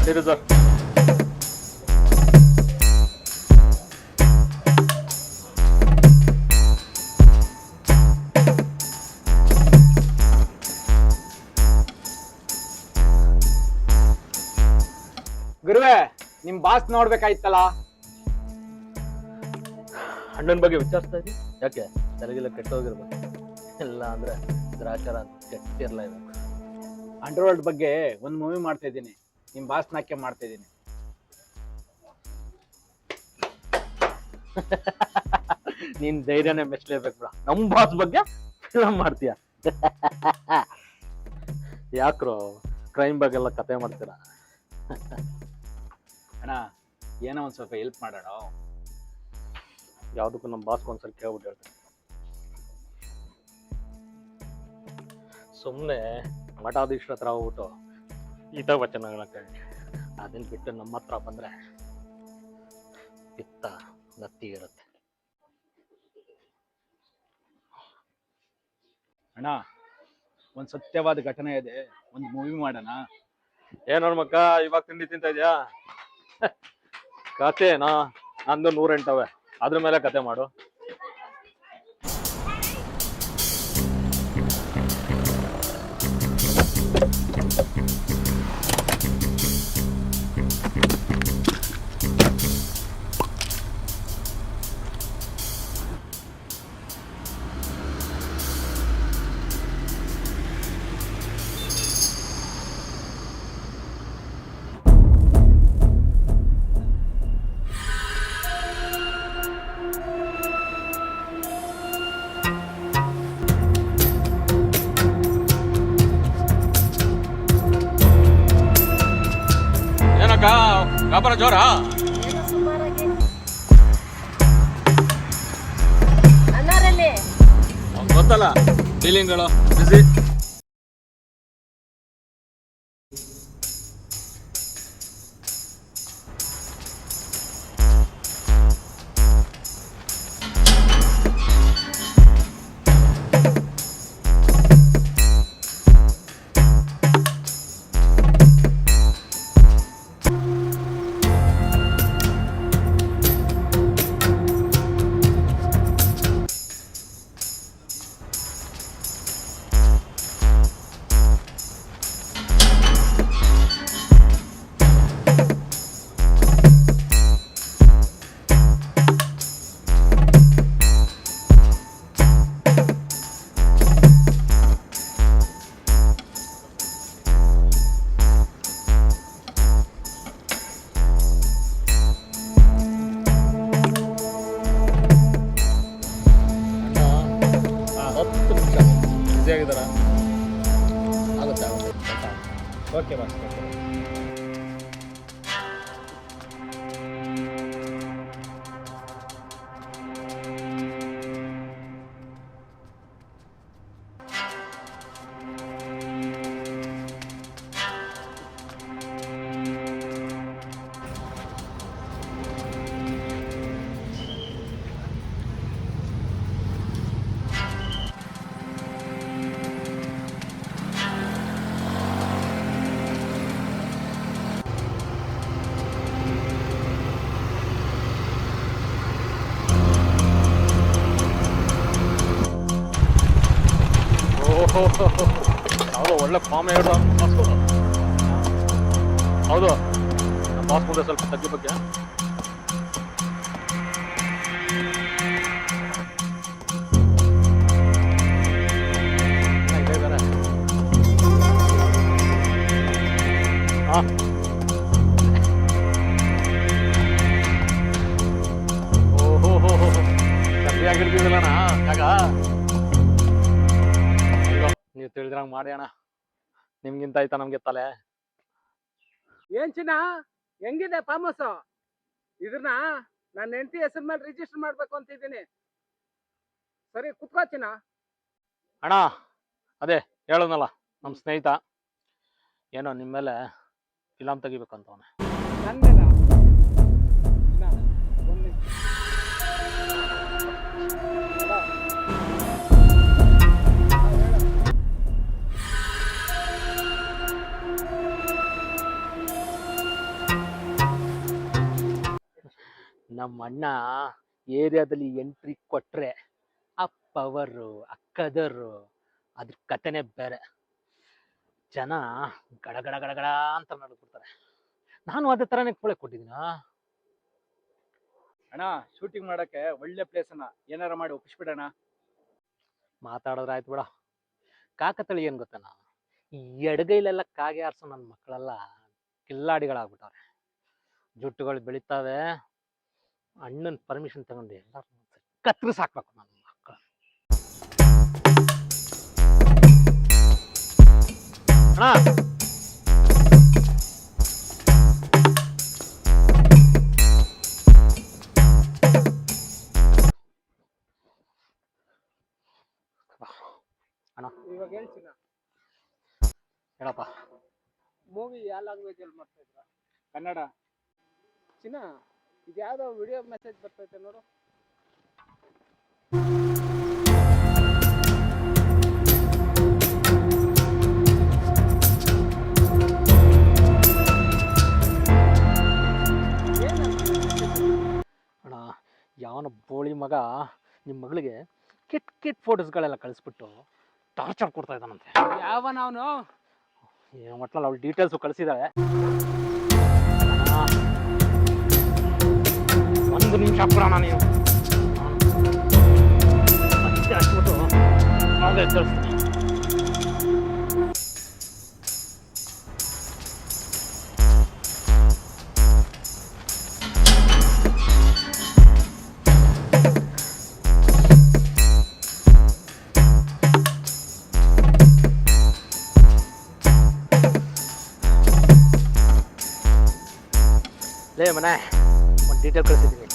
ಸರಿ ಸರ್. ಗುರುವೆ, ನಿಮ್ ಬಾಸ್ ನೋಡ್ಬೇಕಾಯ್ತಲ್ಲ. ಅಣ್ಣನ ಬಗ್ಗೆ ವಿಚಾರಿಸ್ತಾ ಇದ್ದಿ ಯಾಕೆ? ತಲೆಗೆಲ್ಲ ಕೆಟ್ಟೋಗಿರ್ಬೇಕು, ಇಲ್ಲ ಅಂದ್ರೆ ಗ್ರಾಚಾರ ಕೆಟ್ಟಿರ್ಲೇಬೇಕು. ಅಂಡರ್ವರ್ಲ್ಡ್ ಬಗ್ಗೆ ಒಂದ್ ಮೂವಿ ಮಾಡ್ತಾ ಇದ್ದೀನಿ, ನಿಮ್ ಬಾಸ್ ನಾಕೆ ಮಾಡ್ತಾ ಇದ್ದೀನಿ. ನೀನ್ ಧೈರ್ಯನೇ ಮೆಚ್ಚಲೇಬೇಕು ಬಿಡ. ನಮ್ ಬಾಸ್ ಬಗ್ಗೆ ಫಿಲಮ್ ಮಾಡ್ತೀಯ? ಯಾಕ್ರೋ ಕ್ರೈಮ್ ಬಗ್ಗೆ ಎಲ್ಲ ಕತೆ ಮಾಡ್ತೀರಾ? ಅಣ್ಣ, ಏನೋ ಒಂದ್ ಸ್ವಲ್ಪ ಹೆಲ್ಪ್ ಮಾಡೋಣ. ಯಾವ್ದಕ್ಕೂ ನಮ್ಮ ಬಾಸ್ಗೆ ಒಂದ್ಸರಿ ಕೇಳ್ಬಿಟ್ಟು ಹೇಳ್ತೀನಿ. ಸುಮ್ಮನೆ ಮಠಾಧೀಶ್ರ ಹತ್ರ ಹೋಗ್ಬಿಟ್ಟು ಹಿತ ವಚನಗಳ ಕೇಳಿ ಅದನ್ನ ಬಿಟ್ಟು ನಮ್ಮ ಹತ್ರ ಬಂದ್ರೆ ಪಿತ್ತ ನತ್ತಿ ಇರುತ್ತೆ. ಅಣ್ಣ, ಒಂದ್ ಸತ್ಯವಾದ ಘಟನೆ ಇದೆ, ಒಂದ್ ಮೂವಿ ಮಾಡೋಣ. ಏನೋ ಮಕ್ಕ ಇವಾಗ ತಿಂಡಿ ತಿಂತ ಇದ್ಯಾ? ಕತೆನಾ? ನಂದು 108 ಅದ್ರ ಮೇಲೆ ಕತೆ ಮಾಡು. ವ್ಯಾಪಾರ ಜೋರ? ಗೊತ್ತಲ್ಲ, ಡೀಲಿಂಗ್ಗಳು ಬಿಸಿ. Okay boss. ಹೌದು, ಒಳ್ಳೆ ಫಾರ್ಮ್ ಹೇಳ್ದ ಬಾಸ್ಕು. ಹೌದು, ನಮ್ಮ ಬಾಸ್ ಮುಂದೆ ಸ್ವಲ್ಪ ತಗ್ಗಿ ಬಗ್ಗೆ. ಓಹೋ, ಕಮ್ಮಿ ಆಗಿರ್ತಿದಿಲ್ಲಣ್ಣ ಯಾಕ? ನೀವು ತಿಳಿದ್ರಂಗ್ ಮಾಡಿ ಅಣ್ಣ, ನಿಮ್ಗಿಂತ ಆಯ್ತಾ ನಮ್ಗೆ ತಲೆ. ಏನ್ ಚಿನ್ನ, ಹೆಂಗಿದೆ ಫಾರ್ಮ್ ಹೌಸ್? ಇದನ್ನ ನನ್ನ ಹೆಂಡತಿ ಹೆಸರು ಮೇಲೆ ರಿಜಿಸ್ಟರ್ ಮಾಡ್ಬೇಕು ಅಂತಿದ್ದೀನಿ. ಸರಿ, ಕುತ್ಕೋ ಚಿನ್ನ. ಅಣ್ಣ, ಅದೇ ಹೇಳೋನಲ್ಲ ನಮ್ಮ ಸ್ನೇಹಿತ ಏನೋ ನಿಮ್ಮ ಮೇಲೆ ಫಿಲಮ್ ತೆಗಿಬೇಕಂತವನೆ. ನನ್ನ ಮೇಲೆ ನಮ್ಮ ಅಣ್ಣ ಏರಿಯಾದಲ್ಲಿ ಎಂಟ್ರಿ ಕೊಟ್ರೆ ಆ ಪವರು ಆ ಕದರು ಅದ್ರ ಕತೆನೇ ಬೇರೆ. ಜನ ಗಡ ಗಡ ಗಡ ಗಡ ಅಂತ ನಡ್ಬಿಡ್ತಾರೆ. ನಾನು ಅದೇ ತರನೇ ಕೊಟ್ಟಿದ್ದೀನ. ಅಣ್ಣ ಶೂಟಿಂಗ್ ಮಾಡಕ್ಕೆ ಒಳ್ಳೆ ಪ್ಲೇಸ್ ಅಣ್ಣ, ಏನಾರ ಮಾಡಿ ಒಪ್ಪಿಸ್ಬಿಡಣ. ಮಾತಾಡೋದ್ರ ಆಯ್ತು ಬಿಡ. ಕಾಕತಳಿ ಏನ್ ಗೊತ್ತಣ್ಣ, ಈ ಎಡಗೈಲೆಲ್ಲ ಕಾಗೆ ಆರ್ಸೋ ನನ್ನ ಮಕ್ಕಳೆಲ್ಲ ಕಿಲ್ಲಾಡಿಗಳಾಗ್ಬಿಟ್ಟವ್ರೆ. ಜುಟ್ಟುಗಳು ಬೆಳಿತಾವೆ. ಅಣ್ಣನ ಪರ್ಮಿಷನ್ ತಗೊಂಡು ಎಲ್ಲ ಕತ್ರಿಸ್ ಹಾಕ್ಬೇಕು ನನ್ನ ಮಕ್ಕಳು. ಅಣ್ಣ ಇವಾಗ ಹೇಳ್ತೀನ ಹೇಳಪ್ಪ. ಮೂವಿ ಯಾವ ಲ್ಯಾಂಗ್ವೇಜ್ ಅಲ್ಲಿ ಮಾಡ್ತಾ ಇದ್ರ? ಕನ್ನಡ. ಚಿನ್ನ ಇದು ಯಾವ್ದೋ ವಿಡಿಯೋ ಮೆಸೇಜ್ ಬರ್ತೈತೆ ನೋಡು. ಅಣ್ಣ ಯಾವನ ಬೋಳಿ ಮಗ ನಿಮ್ಮ ಮಗಳಿಗೆ ಕೆಟ್ಟ ಕೆಟ್ಟ ಫೋಟೋಸ್ಗಳೆಲ್ಲ ಕಳಿಸ್ಬಿಟ್ಟು ಟಾರ್ಚರ್ ಕೊಡ್ತಾ ಇದ್ದಾನಂತೆ. ಯಾವನ ಅವನು? ಒಟ್ನಲ್ಲಿ ಅವಳು ಡೀಟೇಲ್ಸು ಕಳಿಸಿದಾಳೆ. ಒಂದು ನಿಮಿಷ ಪುರಾಣ ನೀವು ಮತ್ತೆ ಹಾಕ್ಬಿಟ್ಟು ನಾವೇ ಕಳಿಸ್ತೀನಿ. ಲೇ ಮನೆ ಒಂದು ಡೀಟೇಲ್ ಕಳಿಸಿದ್ದೀನಿ,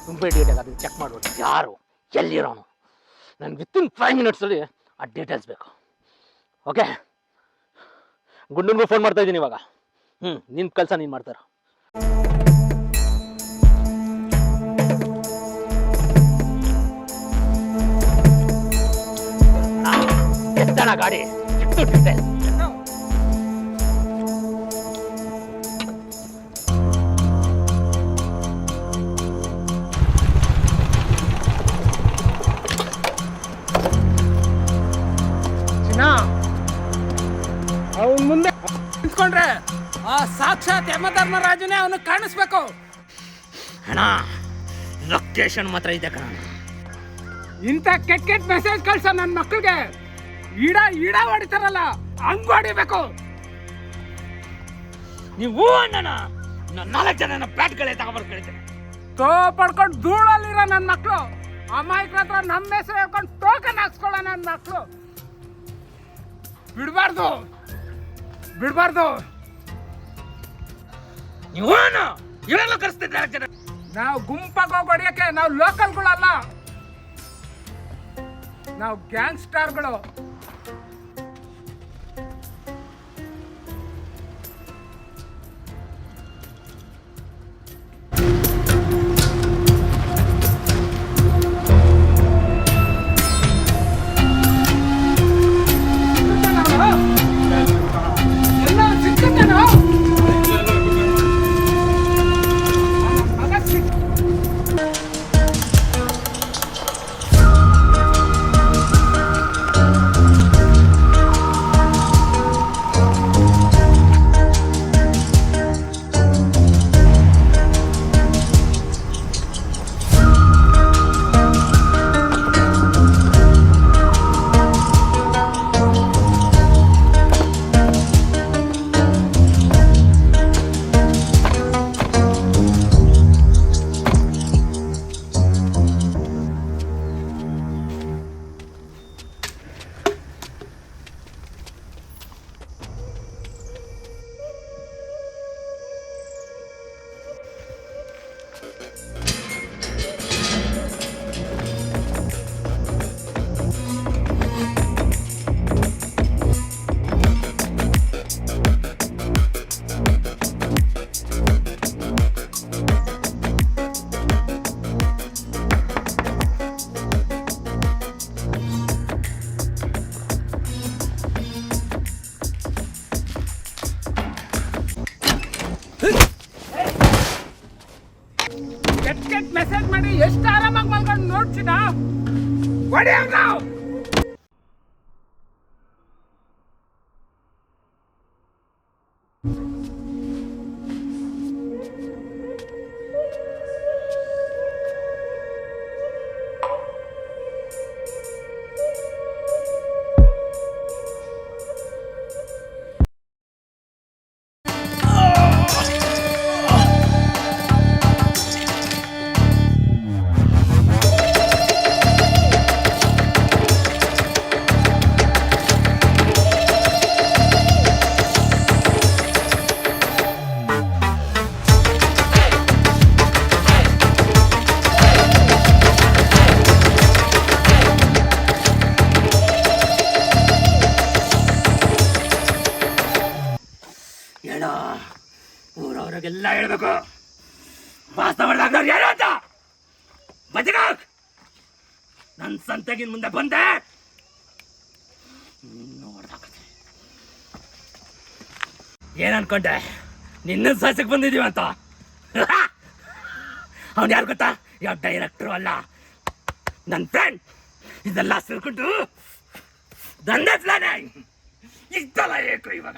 ತುಂಬ ಡೀಟೇಲ್, ಅದನ್ನು ಚೆಕ್ ಮಾಡ್ಬಿಟ್ಟು ಯಾರು ಎಲ್ಲಿರೋನು ನನಗೆ ವಿತಿನ್ 5 ಮಿನಿಟ್ಸಲ್ಲಿ ಆ ಡೀಟೇಲ್ಸ್ ಬೇಕು. ಓಕೆ, ಗುಂಡನ್ಗೂ ಫೋನ್ ಮಾಡ್ತಾ ಇದ್ದೀನಿ ಇವಾಗ. ನಿನ್ನ ಕೆಲಸ ನೀನು ಮಾಡ್ತಾರ. ಎತ್ತಣ ಗಾಡಿ, ಡೀಟೇಲ್. ಅವನ್ ಮುಂದೆ ನಿಂತ್ಕೊಂಡ್ರೆ ಆ ಸಾಕ್ಷಾತ್ ಯಮಧರ್ಮರಾಜನೇ ಅವನು ಕಾಣಿಸ್ಬೇಕು. ಅಣ್ಣ ಲೊಕೇಶನ್ ಮಾತ್ರ ಇದೆ ಕಣ. ಇಂಥ ಕೆಟ್ಟ ಕೆಟ್ಟ ಮೆಸೇಜ್ ಕಳ್ಸ ನನ್ನ ಮಕ್ಕಳಿಗೆ. ಈಡ ಹೊಡಿತಾರಲ್ಲ ಹಂಗ್ ಹೊಡಿಬೇಕು. ನೀವು ಅಣ್ಣನ 4 ಜನ ಬ್ಯಾಟ್ಗಳೇ ತಗೊಂಡ್ಬರ್ ಕಳಿತೇನೆ. ಪಡ್ಕೊಂಡು ಧೂಳಲ್ಲಿರೋ ನನ್ನ ಮಕ್ಕಳು ಅಮಾಯಕರ ಹತ್ರ ನಮ್ಮ ಹೆಸರು ಹೇಳ್ಕೊಂಡು ಟೋಕನ್ ಹಾಕ್ಸ್ಕೊಳ್ಳೋ ನನ್ನ ಮಕ್ಕಳು. ಬಿಡ್ಬಾರ್ದು. ನೀವು ಇವರೆಲ್ಲ ಕರೆಸ್ತಿದ್ದಾರೆ. ನಾವು ಗುಂಪಾಗಿ ಹೋಗಿ ಹೊಡಿಯಕ್ಕೆ ನಾವು ಲೋಕಲ್ಗಳಲ್ಲ, ನಾವು ಗ್ಯಾಂಗ್ಸ್ಟರ್ಗಳು. ಹೇಳೋ, ಊರವ್ರಿಗೆಲ್ಲ ಹೇಳ್ಬೇಕು, ವಾಸ್ತವದಾಗ ಯಾರು ಅಂತ ಬಜಗಾಕ್. ನನ್ನ ಸಂತೆಗಿನ ಮುಂದೆ ಬಂದೆ ನೋಡ್ದಾಕತ್ತೆ. ಏನ್ ಅನ್ಕೊಂಡೆ ನಿನ್ನ ಸಾಸಕ್ಕೆ ಬಂದಿದೀವ ಅಂತ? ಅವ್ನು ಯಾರು ಗೊತ್ತಾ? ಯಾವ ಡೈರೆಕ್ಟ್ರು ಅಲ್ಲ, ನನ್ನ ಫ್ರೆಂಡ್. ಇದೆಲ್ಲ ಸೇರ್ಕೊಂಡು ದಂಧೆ ಪ್ಲಾನ್ ಇಷ್ಟಲ್ಲ ಏಕ್ರು ಇವಾಗ.